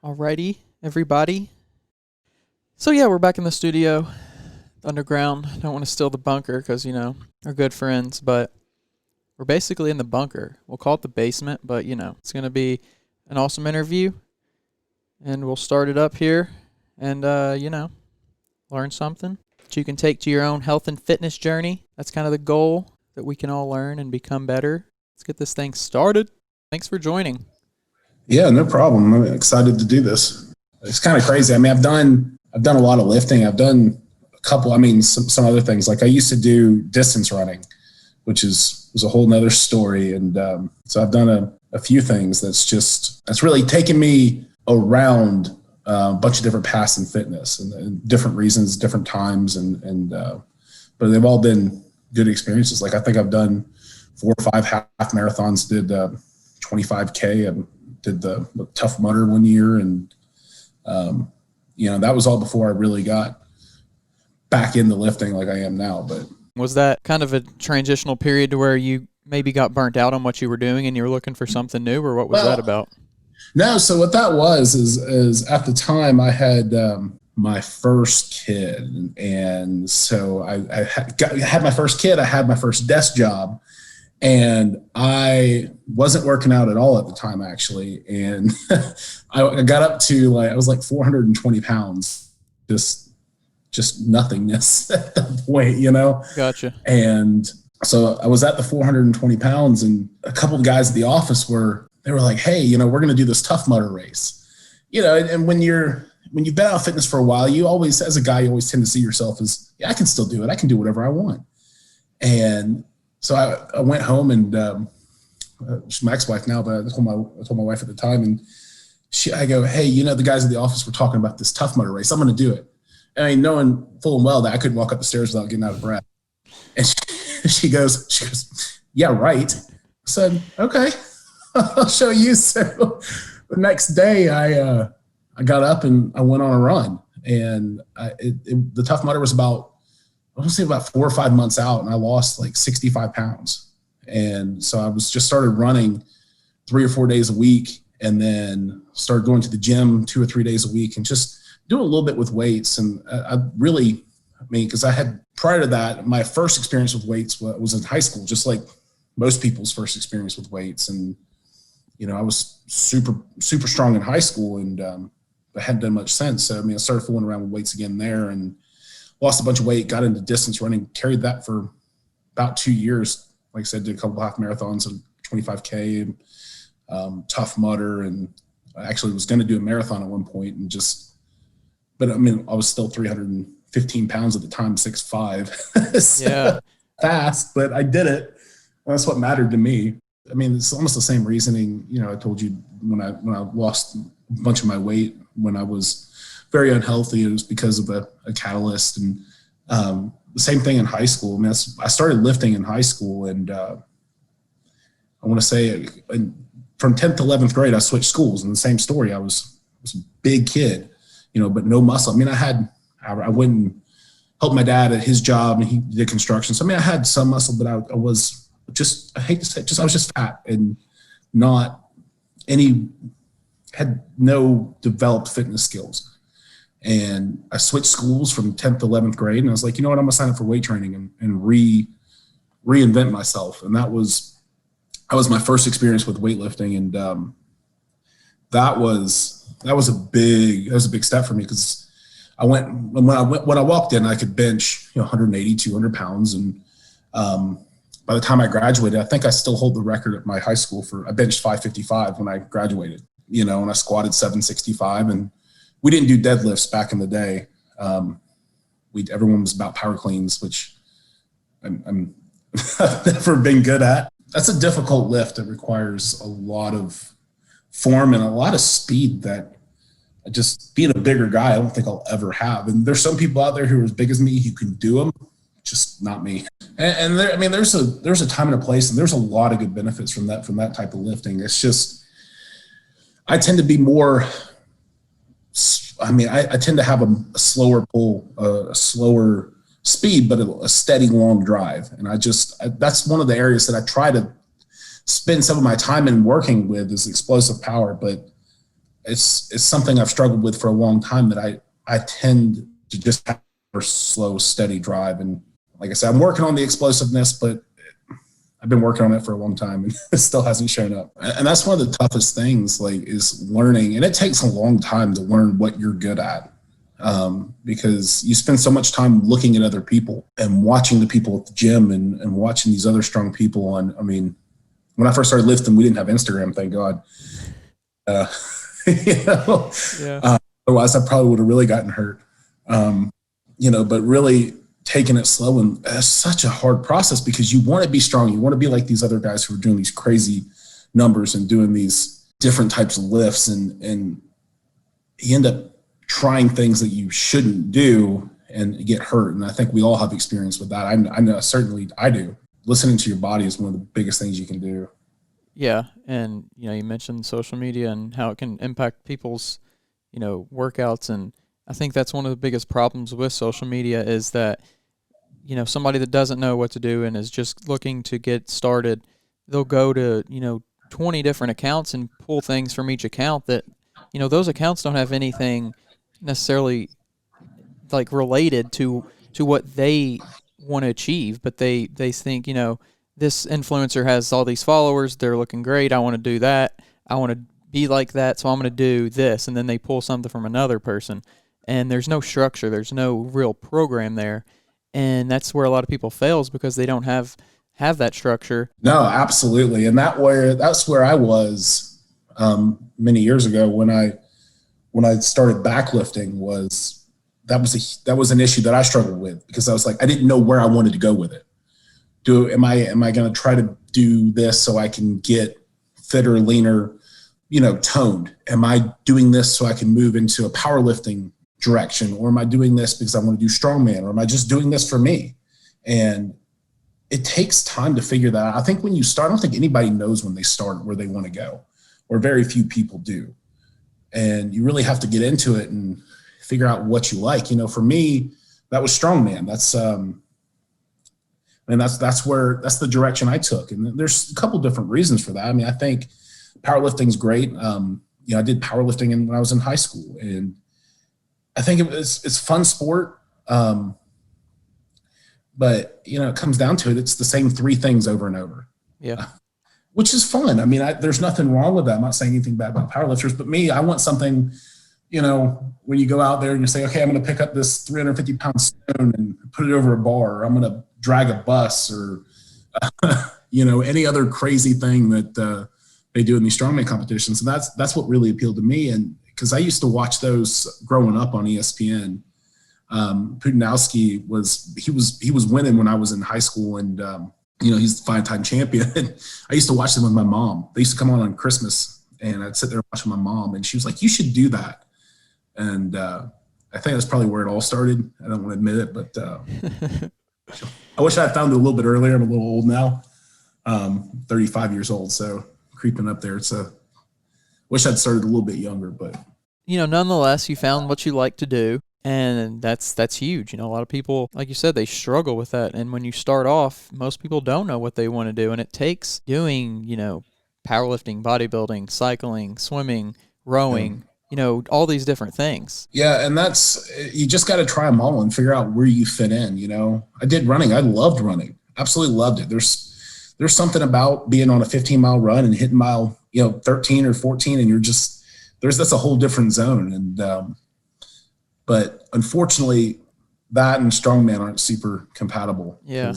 Alrighty, everybody. So yeah, we're back in the studio, underground. Don't want to steal the bunker because, we're good friends, but we're basically in the bunker. We'll call it the basement, but, it's going to be an awesome interview, and we'll start it up here and, learn something that you can take to your own health and fitness journey. That's kind of the goal, that we can all learn and become better. Let's get this thing started. Thanks for joining. Yeah, no problem. I'm excited to do this. It's kind of crazy. I mean, I've done a lot of lifting. I've done a couple, some other things. Like I used to do distance running, which was a whole nother story. And so I've done a few things that's really taken me around a bunch of different paths in fitness and different reasons, different times. But they've all been good experiences. Like I think I've done 4 or 5 half marathons, did 25K and did the Tough Mudder one year. And, that was all before I really got back into lifting like I am now. But was that kind of a transitional period to where you maybe got burnt out on what you were doing and you were looking for something new, or what was that about? No. So what that was is at the time I had my first kid. And so I had my first kid. I had my first desk job. And I wasn't working out at all at the time, actually. And I got up to I was like 420 pounds, just nothingness at that point, Gotcha. And so I was at the 420 pounds, and a couple of guys at the office they were like, hey, we're going to do this Tough Mudder race, and when you've been out of fitness for a while, you always, as a guy, you always tend to see yourself as, yeah, I can still do it. I can do whatever I want. And so I went home, and she's my ex-wife now, but I told my wife at the time, and I go, hey, the guys at the office were talking about this Tough Mudder race. I'm going to do it. I mean, knowing full and well that I couldn't walk up the stairs without getting out of breath. And she goes, yeah, right. I said, okay, I'll show you. So the next day I got up and I went on a run, and the Tough Mudder was about 4 or 5 months out, and I lost like 65 pounds. And so I was just started running 3 or 4 days a week, and started going to the gym 2 or 3 days a week and just doing a little bit with weights. And because I had, prior to that, my first experience with weights was in high school, just like most people's first experience with weights. And, I was super, super strong in high school, and I hadn't done much since. So, I started fooling around with weights again there, and lost a bunch of weight, got into distance running, carried that for about 2 years. Like I said, did a couple half marathons and 25K, Tough Mudder. And I actually was going to do a marathon at one point but I was still 315 pounds at the time, 6'5". So yeah. Fast, but I did it. That's what mattered to me. It's almost the same reasoning, I told you when I lost a bunch of my weight when I was very unhealthy. It was because of a catalyst. And the same thing in high school. I started lifting in high school, and I want to say from 10th to 11th grade, I switched schools, and the same story. I was a big kid, but no muscle. I went and helped my dad at his job, and he did construction. So, I had some muscle, but I was just, I hate to say it, I was just fat and had no developed fitness skills. And I switched schools from 10th to 11th grade, and I was like, I'm going to sign up for weight training and reinvent myself. And that was my first experience with weightlifting. And that was a big step for me, because when I walked in, I could bench 180, 200 pounds. And by the time I graduated, I think I still hold the record at my high school I benched 555 when I graduated, and I squatted 765. And we didn't do deadlifts back in the day. Everyone was about power cleans, which I'm I've never been good at. That's a difficult lift that requires a lot of form and a lot of speed that just being a bigger guy, I don't think I'll ever have. And there's some people out there who are as big as me who can do them, just not me. And there's a time and a place, and there's a lot of good benefits from that type of lifting. It's just, I tend to be more, I tend to have a slower pull, a slower speed, but a steady long drive. And that's one of the areas that I try to spend some of my time in working with, is explosive power. But it's something I've struggled with for a long time, that I tend to just have a slow, steady drive. And like I said, I'm working on the explosiveness, but I've been working on it for a long time and it still hasn't shown up. And that's one of the toughest things, like, is learning. And it takes a long time to learn what you're good at, because you spend so much time looking at other people and watching the people at the gym and watching these other strong people. And I mean, when I first started lifting, we didn't have Instagram, thank God. Otherwise I probably would have really gotten hurt. But really taking it slow, and it's such a hard process because you want to be strong. You want to be like these other guys who are doing these crazy numbers and doing these different types of lifts, and you end up trying things that you shouldn't do and get hurt. And I think we all have experience with that. I know certainly I do. Listening to your body is one of the biggest things you can do. Yeah. And, you mentioned social media and how it can impact people's, workouts. And I think that's one of the biggest problems with social media is that, somebody that doesn't know what to do and is just looking to get started, they'll go to, 20 different accounts and pull things from each account that, those accounts don't have anything necessarily like related to what they want to achieve, but they think, this influencer has all these followers, they're looking great, I want to do that, I want to be like that, so I'm going to do this, and then they pull something from another person, and there's no structure, there's no real program there, and that's where a lot of people fails because they don't have that structure. No, absolutely, and that's where I was many years ago when I started backlifting. That was an issue that I struggled with because I was like, I didn't know where I wanted to go with it. Am I going to try to do this so I can get fitter, leaner, toned? Am I doing this so I can move into a powerlifting direction? Or am I doing this because I want to do strongman? Or am I just doing this for me? And it takes time to figure that out. I think when you start, I don't think anybody knows when they start where they want to go, or very few people do. And you really have to get into it and figure out what you like. For me, that was strongman. That's that's the direction I took. And there's a couple different reasons for that. I mean, I think powerlifting is great. I did powerlifting when I was in high school, and I think it's fun sport. But it comes down to it. It's the same three things over and over. Yeah. Which is fun. I mean, there's nothing wrong with that. I'm not saying anything bad about powerlifters, but me, I want something, when you go out there and you say, okay, I'm going to pick up this 350 pound stone and put it over a bar, or I'm going to drag a bus, or, any other crazy thing that they do in these strongman competitions. And that's what really appealed to me. And because I used to watch those growing up on ESPN. Putinowski was winning when I was in high school, and he's the 5-time champion. I used to watch them with my mom. They used to come on Christmas, and I'd sit there and watch with my mom, and she was like, you should do that. And I think that's probably where it all started. I don't want to admit it, but I wish I had found it a little bit earlier. I'm a little old now, 35 years old, so creeping up there. Wish I'd started a little bit younger, but nonetheless, you found what you like to do. And that's huge. A lot of people, like you said, they struggle with that. And when you start off, most people don't know what they want to do. And it takes doing, powerlifting, bodybuilding, cycling, swimming, rowing, all these different things. Yeah. And you just got to try them all and figure out where you fit in. I did running. I loved running. Absolutely loved it. There's something about being on a 15-mile run and hitting mile, 13 or 14, and that's a whole different zone. And, but unfortunately, that and strongman aren't super compatible. Yeah.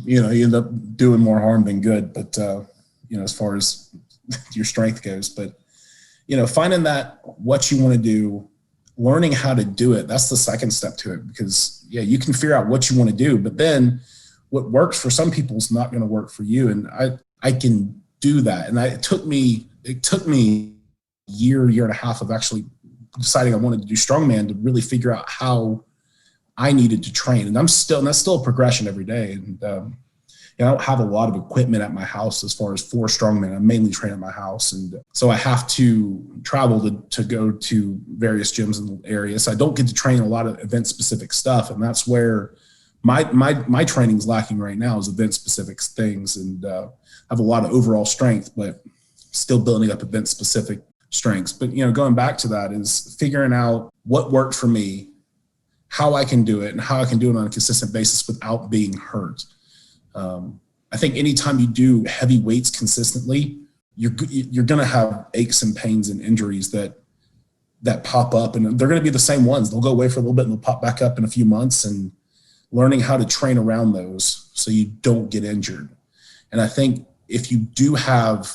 You end up doing more harm than good, but, as far as your strength goes, but, finding that what you want to do, learning how to do it, that's the second step to it, because you can figure out what you want to do, but then what works for some people is not going to work for you. And I can do that. And it took me a year and a half of actually deciding I wanted to do strongman to really figure out how I needed to train. And that's still a progression every day. And I don't have a lot of equipment at my house as far as for strongman. I mainly train at my house. And so I have to travel to go to various gyms in the area. So I don't get to train a lot of event specific stuff. And that's where my training is lacking right now, is event specific things. And I have a lot of overall strength, but still building up event specific strengths. But, going back to that is figuring out what worked for me, how I can do it, and how I can do it on a consistent basis without being hurt. I think anytime you do heavy weights consistently, you're going to have aches and pains and injuries that pop up, and they're going to be the same ones. They'll go away for a little bit and they'll pop back up in a few months, and learning how to train around those so you don't get injured. And I think if you do have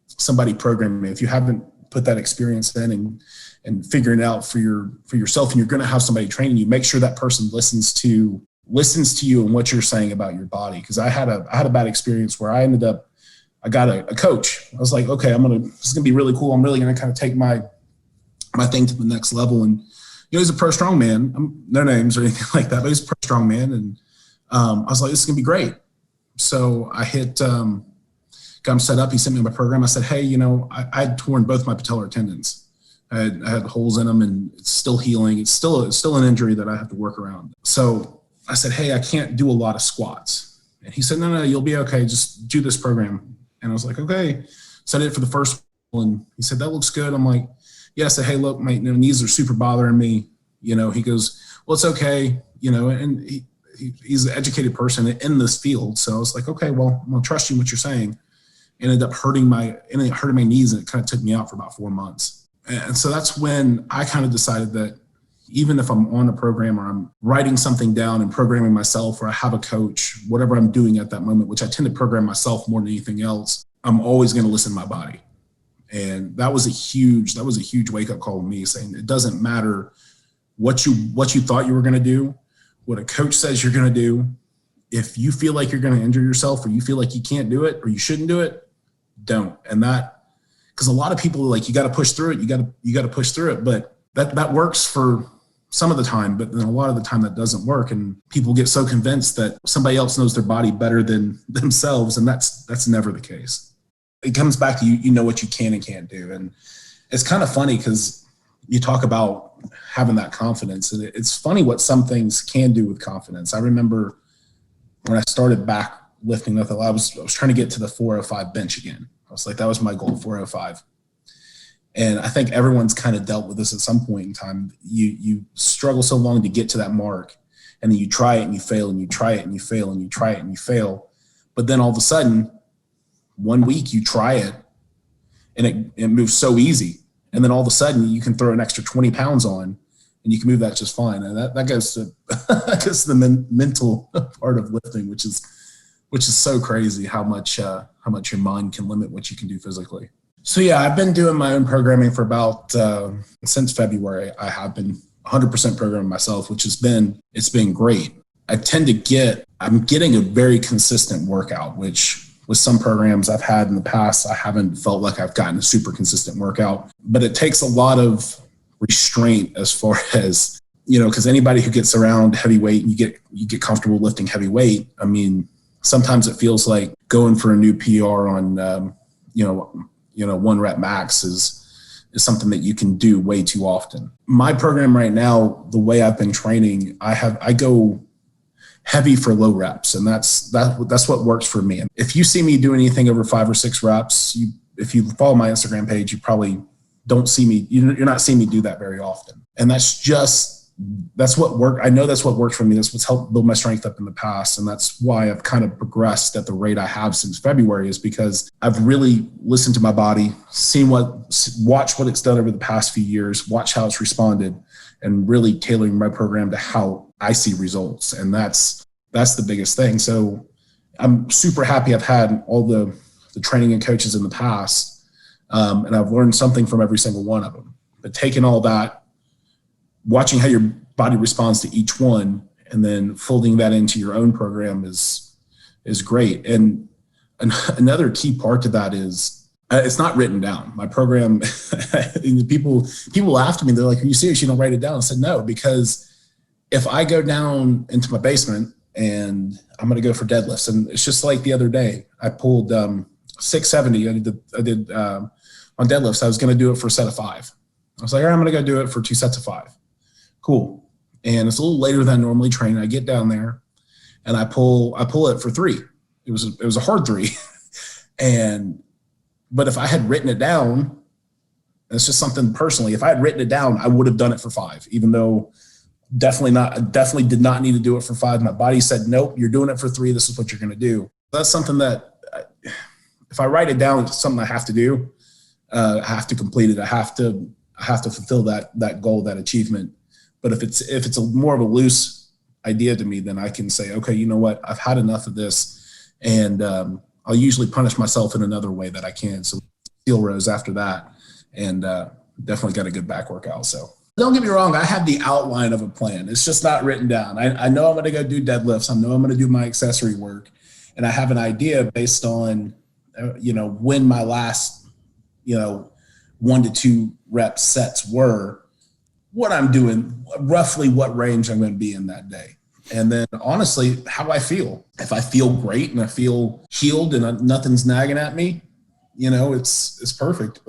somebody programming, if you haven't put that experience in and figuring it out for yourself, and you're going to have somebody training you, make sure that person listens to you and what you're saying about your body. Because I had a bad experience where I got a coach. I was like, okay, this is gonna be really cool. I'm really gonna kind of take my thing to the next level. And he's a pro strongman. No names or anything like that, but he's a pro strongman. And I was like, this is gonna be great. So I got him set up. He sent me my program. I said, hey, I'd torn both my patellar tendons. I had holes in them, and it's still healing. It's still an injury that I have to work around. So I said, hey, I can't do a lot of squats. And he said, no, you'll be okay. Just do this program. And I was like, okay. So I did it for the first one. And he said, that looks good. I'm like, yeah. I said, hey, look, my knees are super bothering me. He goes, well, it's okay. And he's an educated person in this field. So I was like, okay, well, I'm going to trust you in what you're saying. Ended up hurting my knees, and it kind of took me out for about 4 months. And so that's when I kind of decided that even if I'm on a program or I'm writing something down and programming myself, or I have a coach, whatever I'm doing at that moment, which I tend to program myself more than anything else, I'm always going to listen to my body. And that was a huge wake up call to me, saying it doesn't matter what you thought you were going to do, what a coach says you're going to do. If you feel like you're going to injure yourself, or you feel like you can't do it, or you shouldn't do it, don't. And because a lot of people are like, you got to push through it. You got to push through it. But that works for some of the time, but then a lot of the time that doesn't work. And people get so convinced that somebody else knows their body better than themselves. And that's never the case. It comes back to you know what you can and can't do. And it's kind of funny because you talk about having that confidence, and it's funny what some things can do with confidence. I remember when I started back lifting, I was trying to get to the 405 bench again. I was like, that was my goal, 405. And I think everyone's kind of dealt with this at some point in time. You struggle so long to get to that mark, and then you try it and you fail, and you try it and you fail, and you try it and you fail. But then all of a sudden, 1 week you try it and it moves so easy. And then all of a sudden you can throw an extra 20 pounds on and you can move that just fine. And that goes to the mental part of lifting, which is so crazy how much your mind can limit what you can do physically. So yeah, I've been doing my own programming for about since February. I have been 100% programming myself, which it's been great. I'm getting a very consistent workout, which with some programs I've had in the past, I haven't felt like I've gotten a super consistent workout. But it takes a lot of restraint as far as, because anybody who gets around heavy weight and you get comfortable lifting heavy weight, I mean, sometimes it feels like going for a new PR on, 1 rep max is something that you can do way too often. My program right now, the way I've been training, I go heavy for low reps, and that's what works for me. If you see me do anything over 5 or 6 reps, if you follow my Instagram page, you probably don't see me. You're not seeing me do that very often, and that's what worked. I know that's what worked for me. That's what's helped build my strength up in the past. And that's why I've kind of progressed at the rate I have since February, is because I've really listened to my body, watched what it's done over the past few years, watch how it's responded, and really tailoring my program to how I see results. And that's the biggest thing. So I'm super happy I've had all the training and coaches in the past. And I've learned something from every single one of them. But taking all that, watching how your body responds to each one, and then folding that into your own program is great. And another key part to that is it's not written down. My program, people laugh at me. They're like, "Are you serious? You don't write it down?" I said, "No, because if I go down into my basement and I'm going to go for deadlifts, and it's just like the other day, I pulled 670. I did on deadlifts. I was going to do it for a set of 5. I was like, all right, I'm going to go do it for 2 sets of 5. Cool. And it's a little later than I normally train. I get down there and I pull it for 3. It was a hard 3. But if I had written it down, And it's just something personally, if I had written it down, I would have done it for 5, even though definitely did not need to do it for 5. My body said, nope, you're doing it for 3. This is what you're going to do. That's something that if I write it down, it's something I have to do. I have to complete it. I have to fulfill that goal, that achievement. But if it's more of a loose idea to me, then I can say, okay, you know what? I've had enough of this. And I'll usually punish myself in another way that I can. So steel rows after that. And definitely got a good back workout. So don't get me wrong. I have the outline of a plan. It's just not written down. I know I'm going to go do deadlifts. I know I'm going to do my accessory work. And I have an idea based on, when my last, 1 to 2 rep sets were, what I'm doing, roughly what range I'm going to be in that day. And then honestly, how I feel. If I feel great and I feel healed and nothing's nagging at me, it's perfect.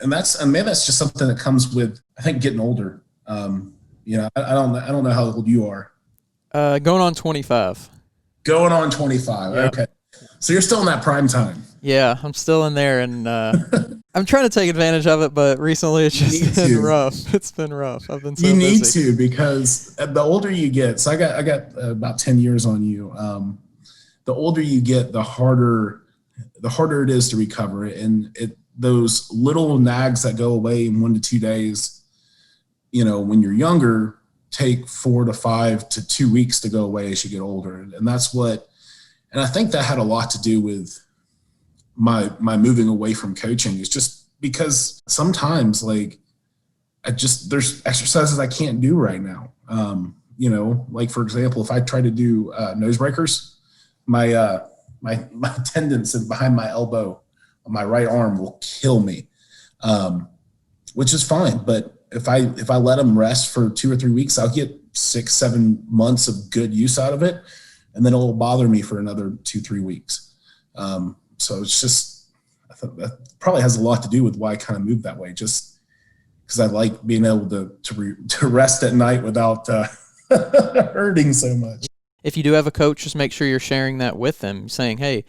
And maybe that's just something that comes with, I think, getting older. I don't know how old you are. Going on 25. Going on 25. Yep. Okay. So you're still in that prime time. Yeah, I'm still in there, and I'm trying to take advantage of it, but recently it's just been rough. It's been rough. I've been so busy. You need to, because the older you get, so I got about 10 years on you. The older you get, the harder it is to recover. And those little nags that go away in 1 to 2 days, when you're younger, take 4 to 5 to 2 weeks to go away as you get older. And I think that had a lot to do with my moving away from coaching. Is just because sometimes there's exercises I can't do right now. Like for example, if I try to do nose breakers, my tendons behind my elbow on my right arm will kill me, which is fine. But if I let them rest for 2 or 3 weeks, I'll get 6-7 months of good use out of it. And then it'll bother me for another 2-3 weeks. So it's just, I think that probably has a lot to do with why I kind of moved that way, just because I like being able to rest at night without hurting so much. If you do have a coach, just make sure you're sharing that with them, saying, hey,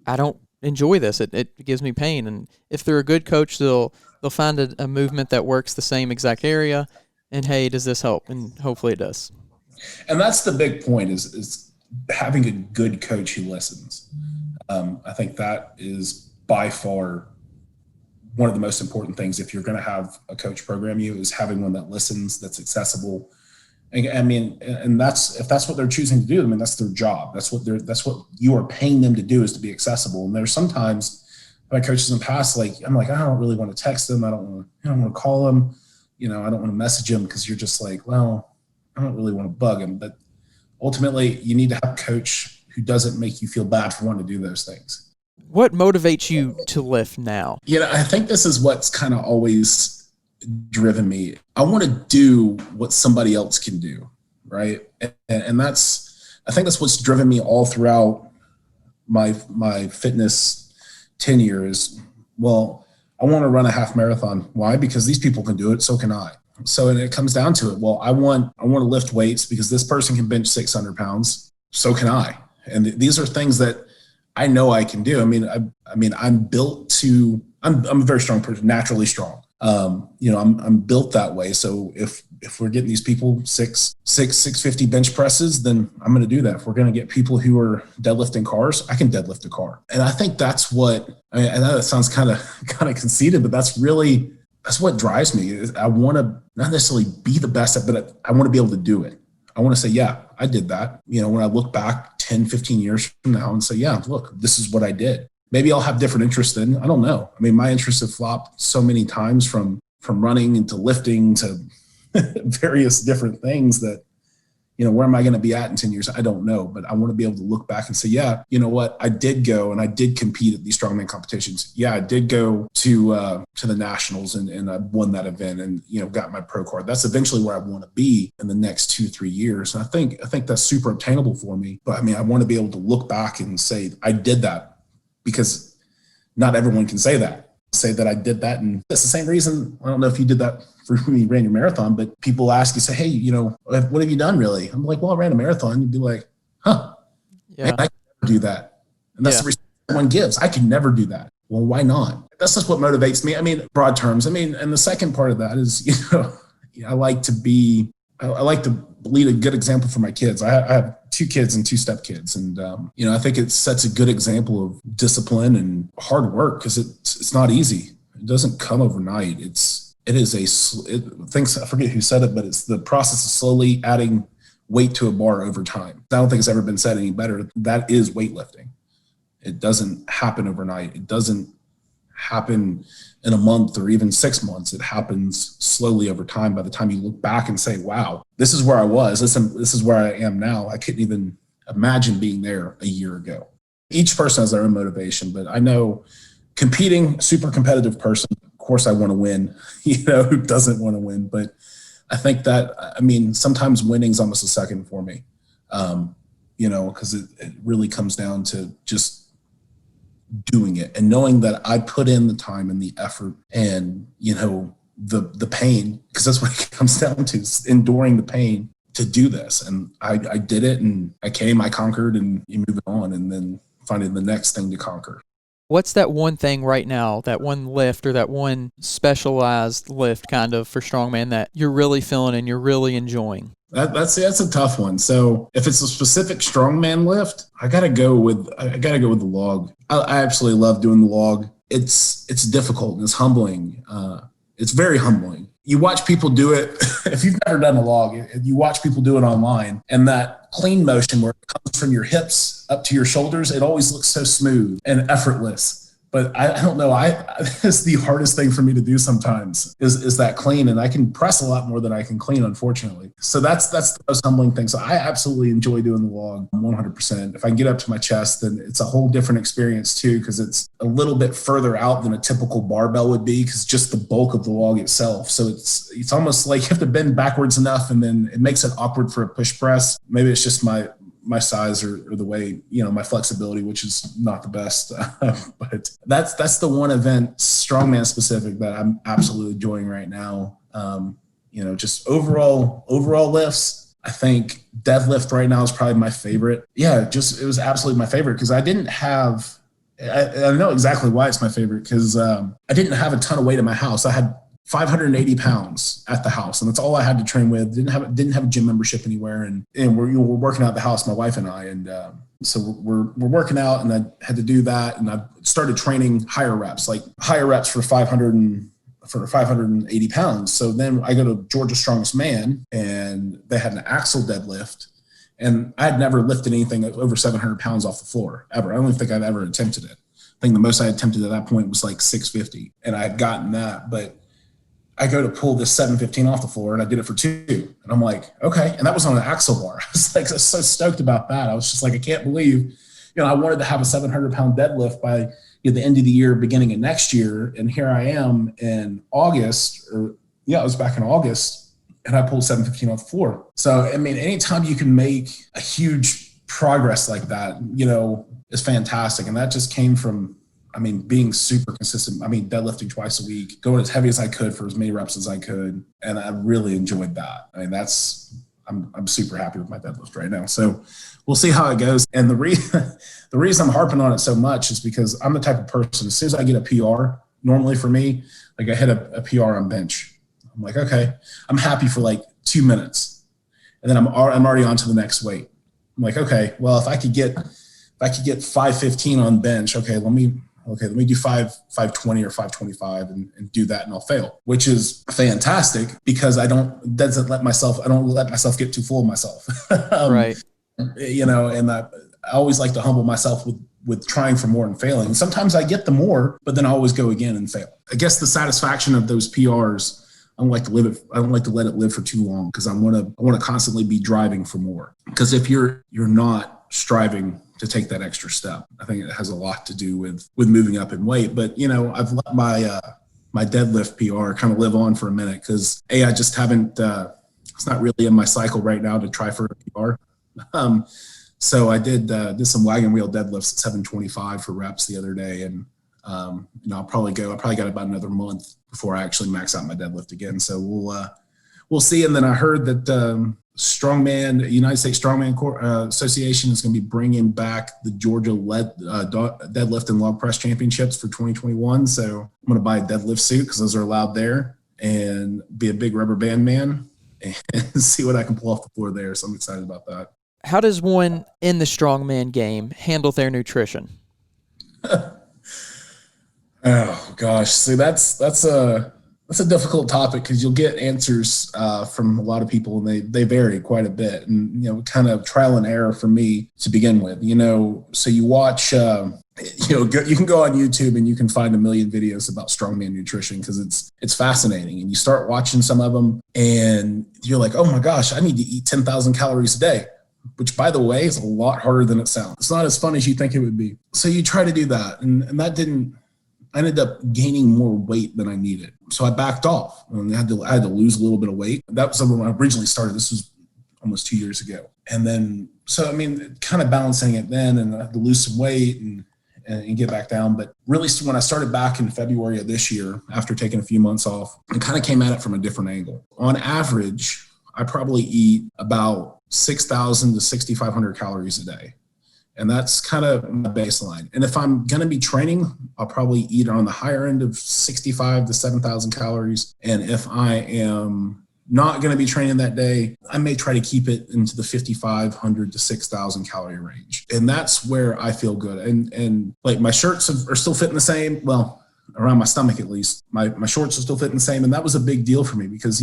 I don't enjoy this. It gives me pain. And if they're a good coach, they'll find a movement that works the same exact area. And hey, does this help? And hopefully it does. And that's the big point is having a good coach who listens. I think that is by far one of the most important things. If you're going to have a coach program you, is having one that listens, that's accessible. And if that's what they're choosing to do, that's their job. That's what you are paying them to do, is to be accessible. And there's sometimes my coaches in the past, I'm like, I don't really want to text them. I don't want to call them. I don't want to message them, because you're just like, well, I don't really want to bug them. But ultimately, you need to have a coach who doesn't make you feel bad for wanting to do those things. What motivates you to lift now? I think this is what's kind of always driven me. I want to do what somebody else can do, right? And I think that's what's driven me all throughout my fitness tenure is, well, I want to run a half marathon. Why? Because these people can do it, so can I. So it comes down to it. Well, I want to lift weights because this person can bench 600 pounds. So can I. And these are things that I know I can do. I'm built to. I'm a very strong person, naturally strong. I'm built that way. So if we're getting these people 650 bench presses, then I'm going to do that. If we're going to get people who are deadlifting cars, I can deadlift a car. And I think that's what. I know that sounds kind of conceited, but that's what drives me. I want to not necessarily be the best at, but I want to be able to do it. I want to say, yeah, I did that. When I look back 10, 15 years from now and say, yeah, look, this is what I did. Maybe I'll have different interests then. I don't know. My interests have flopped so many times from running into lifting to various different things that, where am I going to be at in 10 years? I don't know, but I want to be able to look back and say, yeah, you know what? I did go and I did compete at these strongman competitions. Yeah, I did go to the nationals and I won that event and, got my pro card. That's eventually where I want to be in the next 2-3 years. And I think that's super obtainable for me. But I want to be able to look back and say, I did that, because not everyone can say that I did that. And that's the same reason. I don't know if you did that for when you ran your marathon, but people ask you, say, hey, what have you done really? I'm like, well, I ran a marathon. You'd be like, huh, yeah. Man, I can never do that. And that's the response everyone gives. I can never do that. well, why not? That's just what motivates me. I mean, broad terms. I mean, and the second part of that is, I like to lead a good example for my kids. I have 2 kids and 2 stepkids. And, I think it sets a good example of discipline and hard work, because it's not easy. It doesn't come overnight. I forget who said it, but it's the process of slowly adding weight to a bar over time. I don't think it's ever been said any better. That is weightlifting. It doesn't happen overnight. It doesn't happen in a month or even 6 months. It happens slowly over time. By the time you look back and say, wow, this is where I was. This is where I am now. I couldn't even imagine being there a year ago. Each person has their own motivation, but I know competing, super competitive person, of course I want to win, who doesn't want to win? But I think that, sometimes winning's almost a second for me, because it really comes down to just doing it and knowing that I put in the time and the effort and, the pain, because that's what it comes down to, is enduring the pain to do this. And I did it, and I conquered, and you move on, and then finding the next thing to conquer. What's that one thing right now, that one lift or that one specialized lift kind of for strongman that you're really feeling and you're really enjoying? That's a tough one. So if it's a specific strongman lift, I gotta go with the log. I absolutely love doing the log. It's difficult and it's humbling. It's very humbling. You watch people do it. If you've never done a log, you watch people do it online, and that clean motion where it comes from your hips up to your shoulders, it always looks so smooth and effortless. But I don't know. It's the hardest thing for me to do sometimes is that clean, and I can press a lot more than I can clean, unfortunately. So that's the most humbling thing. So I absolutely enjoy doing the log 100%. If I can get up to my chest, then it's a whole different experience too, because it's a little bit further out than a typical barbell would be, because just the bulk of the log itself. So it's almost like you have to bend backwards enough, and then it makes it awkward for a push press. Maybe it's just my size or the way, my flexibility, which is not the best. But that's the one event, strongman specific, that I'm absolutely enjoying right now. Just overall lifts, I think deadlift right now is probably my favorite. Yeah, it was absolutely my favorite, because I know exactly why it's my favorite, because I didn't have a ton of weight in my house. I had 580 pounds at the house, and that's all I had to train with. Didn't have a gym membership anywhere, and we're working out at the house, my wife and I, and so we're working out, and I had to do that, and I started training higher reps for 580 pounds. So then I go to Georgia's Strongest Man, and they had an axle deadlift, and I had never lifted anything over 700 pounds off the floor ever. I don't even think I've ever attempted it. I think the most I attempted at that point was like 650, and I had gotten that, but I go to pull this 715 off the floor, and I did it for 2. And I'm like, okay. And that was on an axle bar. I was like, so stoked about that. I was just like, I can't believe, I wanted to have a 700-pound deadlift by the end of the year, beginning of next year. And here I am in August, it was back in August, and I pulled 715 off the floor. So, anytime you can make a huge progress like that, is fantastic. And that just came from, being super consistent. Deadlifting twice a week, going as heavy as I could for as many reps as I could. And I really enjoyed that. I'm super happy with my deadlift right now. So we'll see how it goes. And the reason I'm harping on it so much is because I'm the type of person, as soon as I get a PR, normally for me, like I hit a PR on bench. I'm like, okay, I'm happy for like 2 minutes. And then I'm already on to the next weight. I'm like, okay, well, if I could get 515 on bench, let me do 520 or 525 and do that, and I'll fail, which is fantastic, because I don't let myself get too full of myself. Right. And I always like to humble myself with trying for more and failing. And sometimes I get the more, but then I always go again and fail. I guess the satisfaction of those PRs, I don't like to let it live for too long, because I want to constantly be driving for more. Because if you're not striving to take that extra step, I think it has a lot to do with moving up in weight. But I've let my deadlift PR kind of live on for a minute, because I just haven't. It's not really in my cycle right now to try for a PR. So I did some wagon wheel deadlifts at 725 for reps the other day, and I probably got about another month before I actually max out my deadlift again. So we'll see. And then I heard that United States Strongman Association is going to be bringing back the Georgia deadlift and log press championships for 2021. So I'm going to buy a deadlift suit because those are allowed there, and be a big rubber band man and see what I can pull off the floor there. So I'm excited about that. How does one in the strongman game handle their nutrition? Oh gosh, see that's a difficult topic because you'll get answers from a lot of people, and they vary quite a bit, and kind of trial and error for me to begin with. So you watch, you can go on YouTube and you can find a million videos about strongman nutrition because it's fascinating, and you start watching some of them and you're like, oh my gosh, I need to eat 10,000 calories a day. Which, by the way, is a lot harder than it sounds. It's not as fun as you think it would be. So you try to do that, and that didn't. I ended up gaining more weight than I needed, so I backed off. And I had to lose a little bit of weight. That was when I originally started. This was almost 2 years ago, and then kind of balancing it then, and I had to lose some weight and get back down. But really, when I started back in February of this year, after taking a few months off, I kind of came at it from a different angle. On average, I probably eat about 6,000 to 6,500 calories a day. And that's kind of my baseline. And if I'm going to be training, I'll probably eat on the higher end of 65 to 7,000 calories. And if I am not going to be training that day, I may try to keep it into the 5,500 to 6,000 calorie range. And that's where I feel good. And like my shirts are still fitting the same. Well, around my stomach, at least my shorts are still fitting the same. And that was a big deal for me because,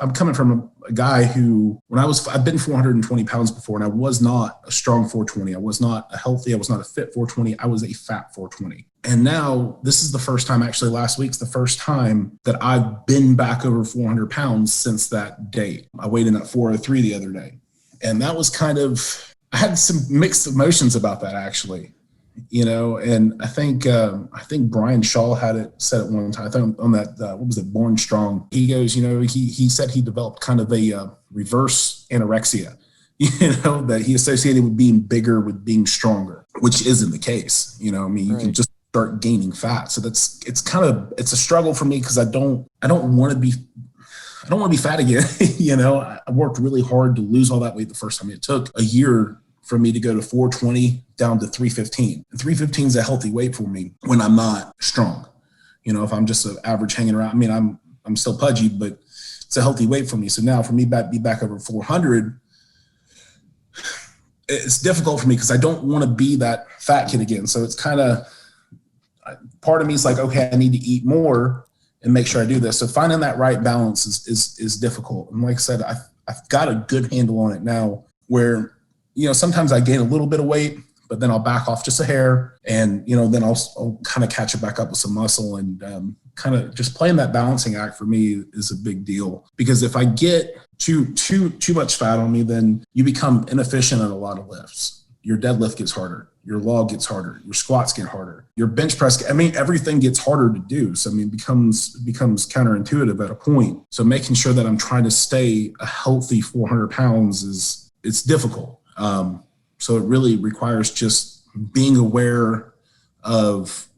I'm coming from a guy who, I've been 420 pounds before, and I was not a strong 420. I was not a healthy, I was not a fit 420. I was a fat 420. And now this is the first time, actually last week's the first time that I've been back over 400 pounds since that date. I weighed in at 403 the other day. And that was I had some mixed emotions about that, actually. And I think Brian Shaw said it one time. I think on that, what was it, Born Strong? He goes, he said he developed kind of a reverse anorexia, that he associated with being bigger with being stronger, which isn't the case. You Right. can just start gaining fat. So it's a struggle for me because I don't want to be fat again. I worked really hard to lose all that weight the first time. It took a year for me to go to 420 down to 315. And 315 is a healthy weight for me when I'm not strong. If I'm just an average hanging around, I'm still pudgy, but it's a healthy weight for me. So now for me to be back over 400, it's difficult for me because I don't want to be that fat kid again. So it's kind of, part of me is like, okay, I need to eat more and make sure I do this. So finding that right balance is difficult. And like I said, I've got a good handle on it now where, sometimes I gain a little bit of weight, but then I'll back off just a hair, and then I'll kind of catch it back up with some muscle, and kind of just playing that balancing act for me is a big deal. Because if I get too much fat on me, then you become inefficient at a lot of lifts. Your deadlift gets harder, your log gets harder, your squats get harder, your bench press. Everything gets harder to do. So it becomes counterintuitive at a point. So making sure that I'm trying to stay a healthy 400 pounds it's difficult. So it really requires just being aware of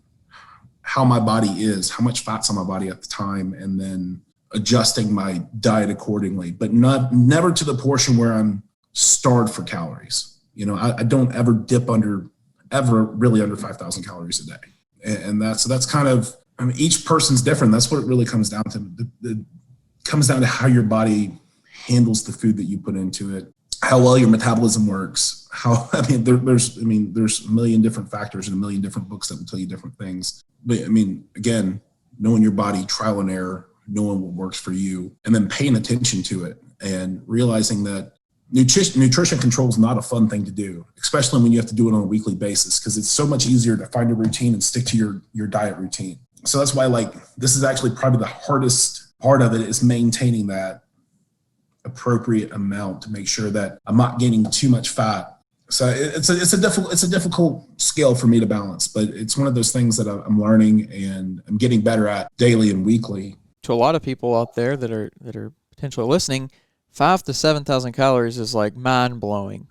how my body is, how much fat's on my body at the time, and then adjusting my diet accordingly, but never to the portion where I'm starved for calories. I don't ever dip under 5,000 calories a day. And that's kind of, each person's different. That's what it really comes down to. It comes down to how your body handles the food that you put into it, how well your metabolism works, there's a million different factors and a million different books that will tell you different things. But again, knowing your body, trial and error, knowing what works for you, and then paying attention to it and realizing that nutrition control is not a fun thing to do, especially when you have to do it on a weekly basis, because it's so much easier to find a routine and stick to your diet routine. So that's why this is actually probably the hardest part of it, is maintaining that appropriate amount to make sure that I'm not gaining too much fat. So it's a difficult scale for me to balance, but it's one of those things that I'm learning and I'm getting better at daily and weekly. To a lot of people out there that are potentially listening, 5,000 to 7,000 calories is like mind blowing.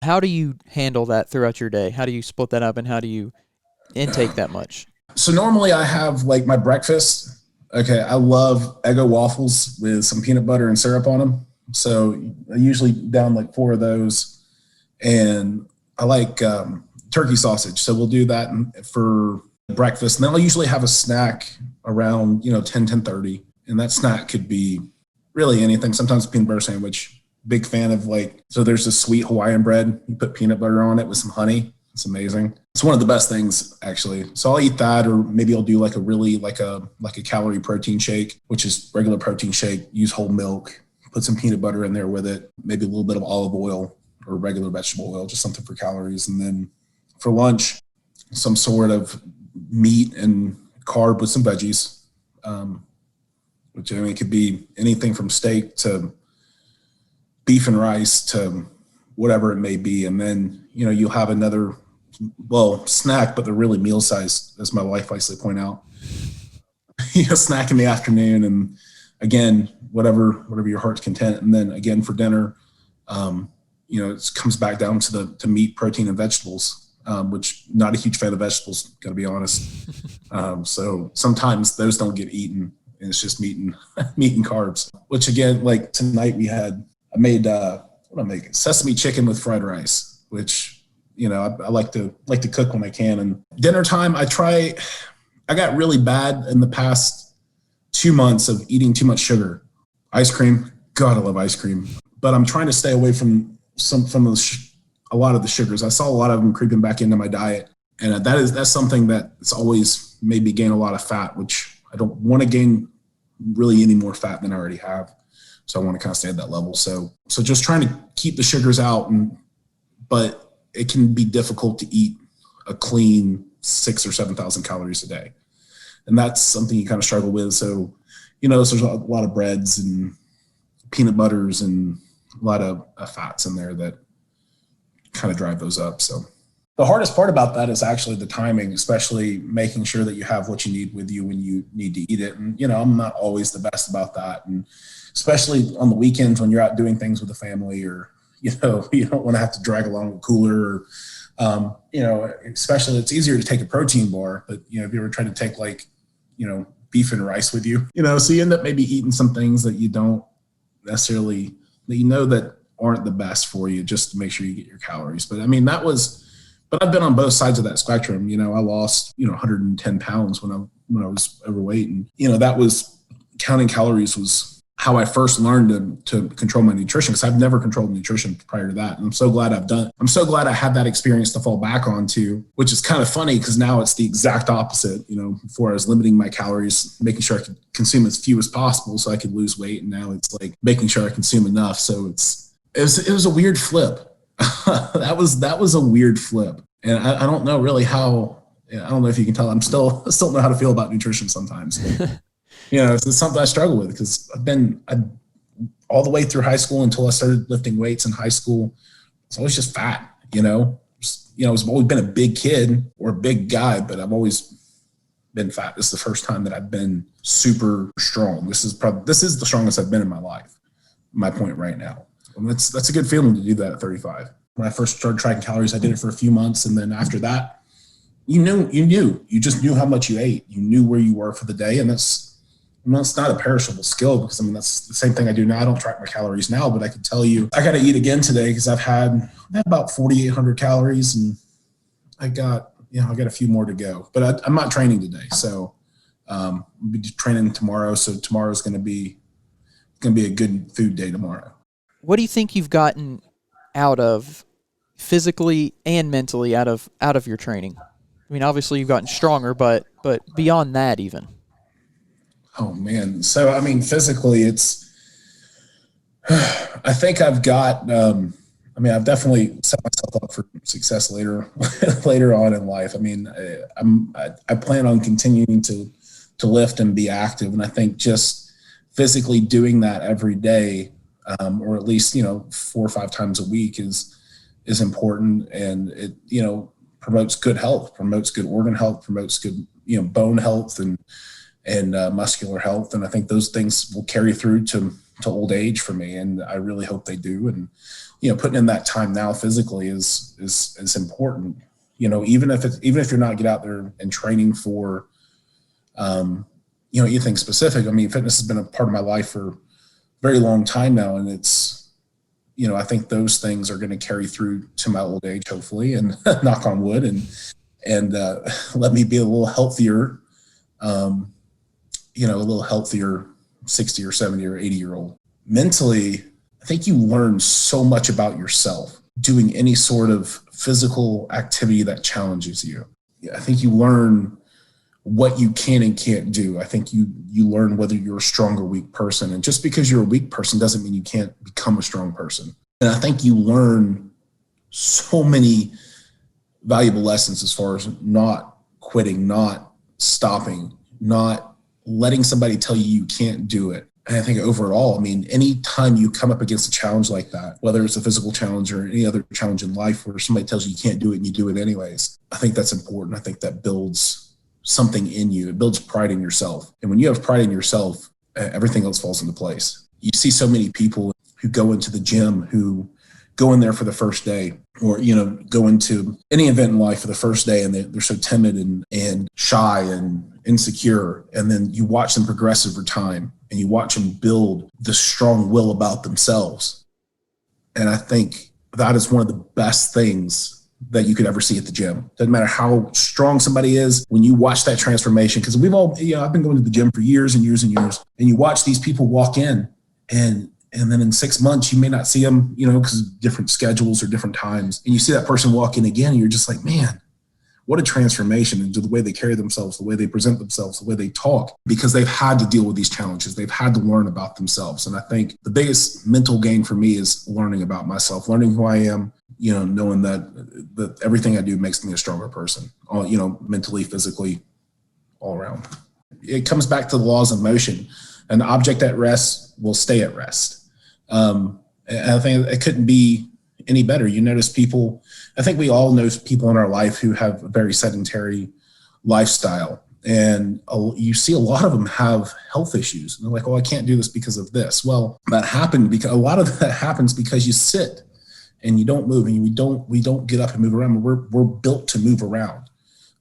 How do you handle that throughout your day? How do you split that up, and how do you intake that much? So normally I have my breakfast. Okay, I love Eggo waffles with some peanut butter and syrup on them. So I usually down like 4 of those, and I like turkey sausage. So we'll do that for breakfast. And then I'll usually have a snack around, 10:30. And that snack could be really anything. Sometimes a peanut butter sandwich. Big fan of so there's this sweet Hawaiian bread. You put peanut butter on it with some honey. It's amazing. It's one of the best things, actually. So I'll eat that, or maybe I'll do like a calorie protein shake, which is regular protein shake. Use whole milk, put some peanut butter in there with it, maybe a little bit of olive oil or regular vegetable oil, just something for calories. And then for lunch, some sort of meat and carb with some veggies, which it could be anything from steak to beef and rice to whatever it may be. And then, you'll have another, snack, but they're really meal size, as my wife likes to point out. Snack in the afternoon, and again, whatever your heart's content. And then again for dinner, it comes back down to meat, protein, and vegetables, which not a huge fan of vegetables, gotta be honest. So sometimes those don't get eaten, and it's just meat and carbs, which again, like tonight I made sesame chicken with fried rice, which, I like to cook when I can. And dinner time, I got really bad in the past 2 months of eating too much sugar. Ice cream, God, I love ice cream, but I'm trying to stay away from a lot of the sugars. I saw a lot of them creeping back into my diet, and that's something that's always made me gain a lot of fat, which I don't want to gain really any more fat than I already have. So I want to kind of stay at that level. So just trying to keep the sugars out, but it can be difficult to eat a clean 6,000 or 7,000 calories a day. And that's something you kind of struggle with. So, there's a lot of breads and peanut butters and a lot of fats in there that kind of drive those up. So the hardest part about that is actually the timing, especially making sure that you have what you need with you when you need to eat it. And, I'm not always the best about that. And especially on the weekends when you're out doing things with the family, or, you don't want to have to drag along a cooler, or, especially it's easier to take a protein bar, but, if you ever try to take beef and rice with you, so you end up maybe eating some things that you don't necessarily, that aren't the best for you, just to make sure you get your calories. But but I've been on both sides of that spectrum. I lost, 110 pounds when I was overweight. And, that was counting calories was how I first learned to control my nutrition, because I've never controlled nutrition prior to that. And I'm so glad I had that experience to fall back onto, which is kind of funny because now it's the exact opposite. Before I was limiting my calories, making sure I could consume as few as possible so I could lose weight. And now it's like making sure I consume enough. So it was a weird flip. That was a weird flip. And I don't know really how, I don't know if you can tell, I still don't know how to feel about nutrition sometimes. It's something I struggle with, because I all the way through high school until I started lifting weights in high school. It's always just fat, I've always been a big kid or a big guy, but I've always been fat. This is the first time that I've been super strong. This is the strongest I've been in my life. My point right now. And that's a good feeling to do that at 35. When I first started tracking calories, I did it for a few months. And then after that, you just knew how much you ate. You knew where you were for the day. And it's not a perishable skill, because that's the same thing I do now. I don't track my calories now, but I can tell you, I got to eat again today, because I've had about 4,800 calories, and I got a few more to go, but I'm not training today. So, I'll be training tomorrow. So tomorrow's going to be a good food day tomorrow. What do you think you've gotten out of physically and mentally out of your training? I mean, obviously you've gotten stronger, but beyond that even. Oh man. So, I mean, physically I think I've got, I've definitely set myself up for success later on in life. I mean, I plan on continuing to lift and be active. And I think just physically doing that every day, or at least, 4 or 5 times a week is important. And it, promotes good health, promotes good organ health, promotes good, bone health and muscular health. And I think those things will carry through to old age for me. And I really hope they do. And, putting in that time now physically is important, even if you're not get out there and training for, anything specific. I mean, fitness has been a part of my life for very long time now. And it's, I think those things are going to carry through to my old age, hopefully, and knock on wood, and let me be a little healthier, a little healthier 60 or 70 or 80-year-old. Mentally, I think you learn so much about yourself doing any sort of physical activity that challenges you. I think you learn what you can and can't do. I think you learn whether you're a strong or weak person. And just because you're a weak person doesn't mean you can't become a strong person. And I think you learn so many valuable lessons as far as not quitting, not stopping, not letting somebody tell you can't do it. And I think overall, any time you come up against a challenge like that, whether it's a physical challenge or any other challenge in life where somebody tells you can't do it and you do it anyways, I think that's important. I think that builds something in you. It builds pride in yourself. And when you have pride in yourself, everything else falls into place. You see so many people who go into the gym, who go in there for the first day, or, go into any event in life for the first day, and they're so timid and shy and insecure. And then you watch them progress over time, and you watch them build this strong will about themselves. And I think that is one of the best things that you could ever see at the gym. Doesn't matter how strong somebody is, when you watch that transformation, because we've all, I've been going to the gym for years and years and years, and you watch these people walk in, and then in 6 months, you may not see them, because of different schedules or different times. And you see that person walk in again, and you're just like, man, what a transformation into the way they carry themselves, the way they present themselves, the way they talk, because they've had to deal with these challenges. They've had to learn about themselves. And I think the biggest mental gain for me is learning about myself, learning who I am, knowing that everything I do makes me a stronger person, mentally, physically, all around. It comes back to the laws of motion. An object at rest will stay at rest. And I think it couldn't be any better. You notice people, I think we all know people in our life who have a very sedentary lifestyle. And you see a lot of them have health issues. And they're like, oh, I can't do this because of this. Well, that happened because a lot of that happens because you sit and you don't move, and we don't get up and move around. We're built to move around.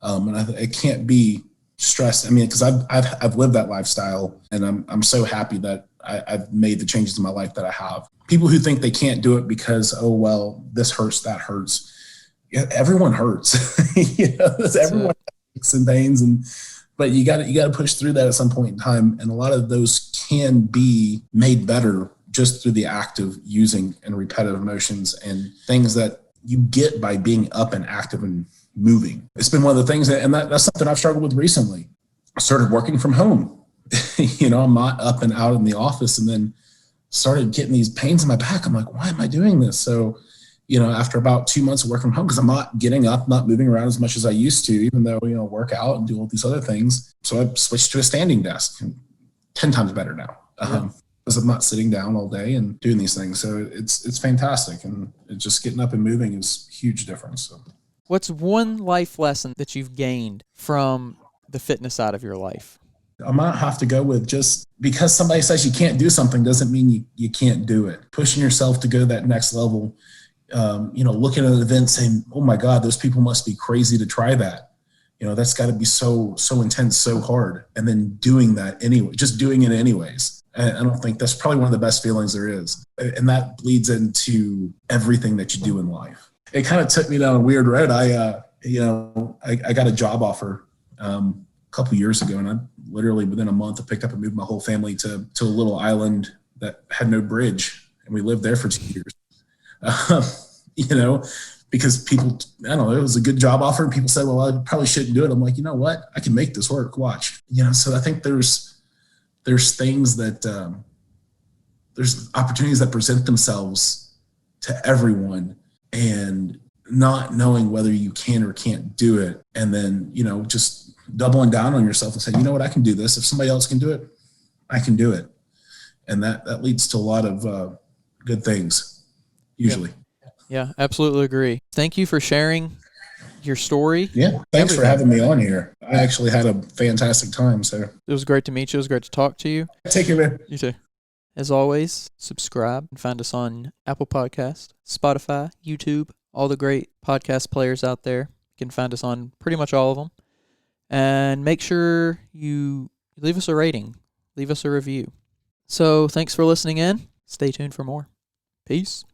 And it can't be stressed. Because I've lived that lifestyle, and I'm so happy that I've made the changes in my life that I have. People who think they can't do it because, oh, well, this hurts, that hurts. Yeah, everyone hurts. Everyone has aches and pains, but you got to push through that at some point in time. And a lot of those can be made better just through the act of using and repetitive motions and things that you get by being up and active and moving. It's been one of the things that's something I've struggled with recently. I started working from home. I'm not up and out in the office, and then started getting these pains in my back. I'm like, why am I doing this? So, after about 2 months of working from home, because I'm not getting up, not moving around as much as I used to, even though, work out and do all these other things. So I switched to a standing desk, 10 times better now. Because I'm not sitting down all day and doing these things. So it's fantastic. And just getting up and moving is a huge difference. So. What's one life lesson that you've gained from the fitness side of your life? I might have to go with, just because somebody says you can't do something doesn't mean you can't do it. Pushing yourself to go to that next level, looking at an event saying, oh my God, those people must be crazy to try that. That's got to be so intense, so hard. And then doing that anyway, just doing it anyways. I don't think that's probably one of the best feelings there is. And that bleeds into everything that you do in life. It kind of took me down a weird road. I got a job offer a couple years ago, and I literally within a month I picked up and moved my whole family to a little island that had no bridge, and we lived there for 2 years. Because people, I don't know, it was a good job offer, and people said, well, I probably shouldn't do it. I'm like, you know what? I can make this work. Watch. So I think there's things that there's opportunities that present themselves to everyone, and not knowing whether you can or can't do it. And then, just doubling down on yourself and saying, you know what, I can do this. If somebody else can do it, I can do it. And that leads to a lot of good things, usually. Yeah, absolutely agree. Thank you for sharing your story. Yeah, thanks for having me on here. I actually had a fantastic time. So it was great to meet you. It was great to talk to you. Take care, man. You too. As always, subscribe and find us on Apple Podcast, Spotify, YouTube, all the great podcast players out there. You can find us on pretty much all of them. And make sure you leave us a rating, leave us a review. So thanks for listening in. Stay tuned for more. Peace.